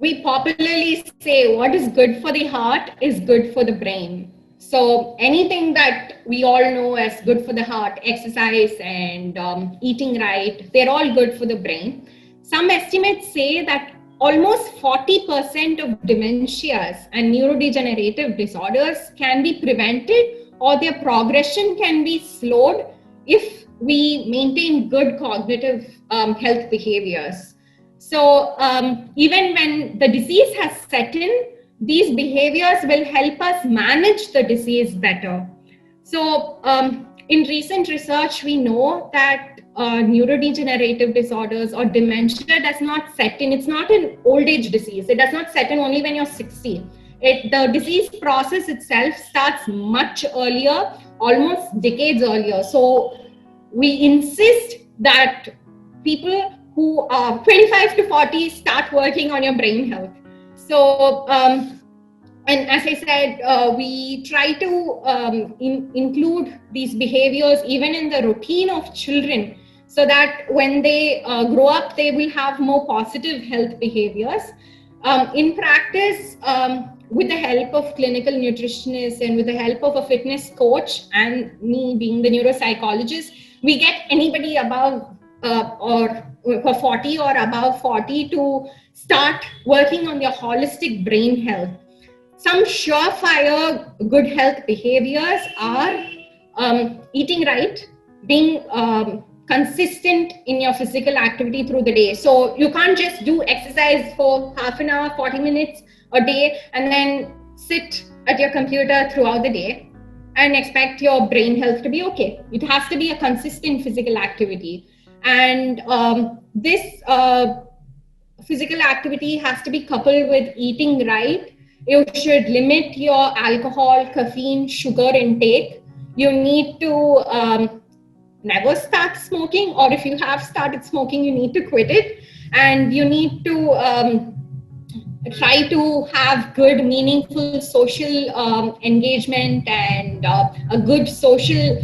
We popularly say what is good for the heart is good for the brain. So anything that we all know as good for the heart, exercise and eating right, they're all good for the brain. Some estimates say that almost 40% of dementias and neurodegenerative disorders can be prevented, or their progression can be slowed if we maintain good cognitive health behaviors. So even when the disease has set in, these behaviors will help us manage the disease better. So in recent research, we know that neurodegenerative disorders or dementia does not set in. It's not an old age disease. It does not set in only when you're 60. The disease process itself starts much earlier, almost decades earlier. So we insist that people who are 25 to 40 start working on your brain health. So, and as I said, we try to include these behaviors even in the routine of children, so that when they grow up, they will have more positive health behaviors. In practice, with the help of clinical nutritionists and with the help of a fitness coach and me being the neuropsychologist, we get anybody above or for 40 or above 40 to start working on their holistic brain health. Some surefire good health behaviors are eating right, being consistent in your physical activity through the day. So you can't just do exercise for half an hour, 40 minutes a day, and then sit at your computer throughout the day and expect your brain health to be okay. It has to be a consistent physical activity. And this physical activity has to be coupled with eating right. You should limit your alcohol, caffeine, sugar intake. You need to never start smoking, or if you have started smoking, you need to quit it. And you need to try to have good, meaningful social engagement and a good social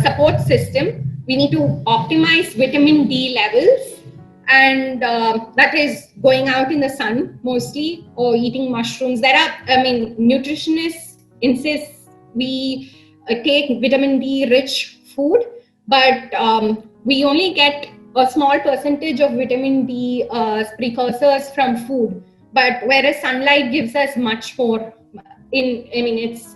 support system. We need to optimize vitamin D levels, and that is going out in the sun mostly or eating mushrooms. Nutritionists insist we take vitamin D rich food, but we only get a small percentage of vitamin D precursors from food. But whereas sunlight gives us much more, it's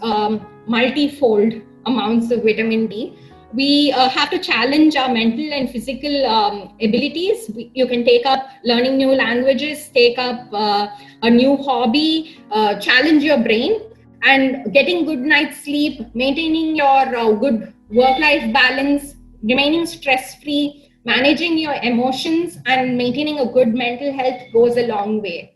multi-fold amounts of vitamin D. We have to challenge our mental and physical abilities. You can take up learning new languages, take up a new hobby, challenge your brain, and getting good night's sleep, maintaining your good work-life balance, remaining stress-free, managing your emotions, and maintaining a good mental health goes a long way.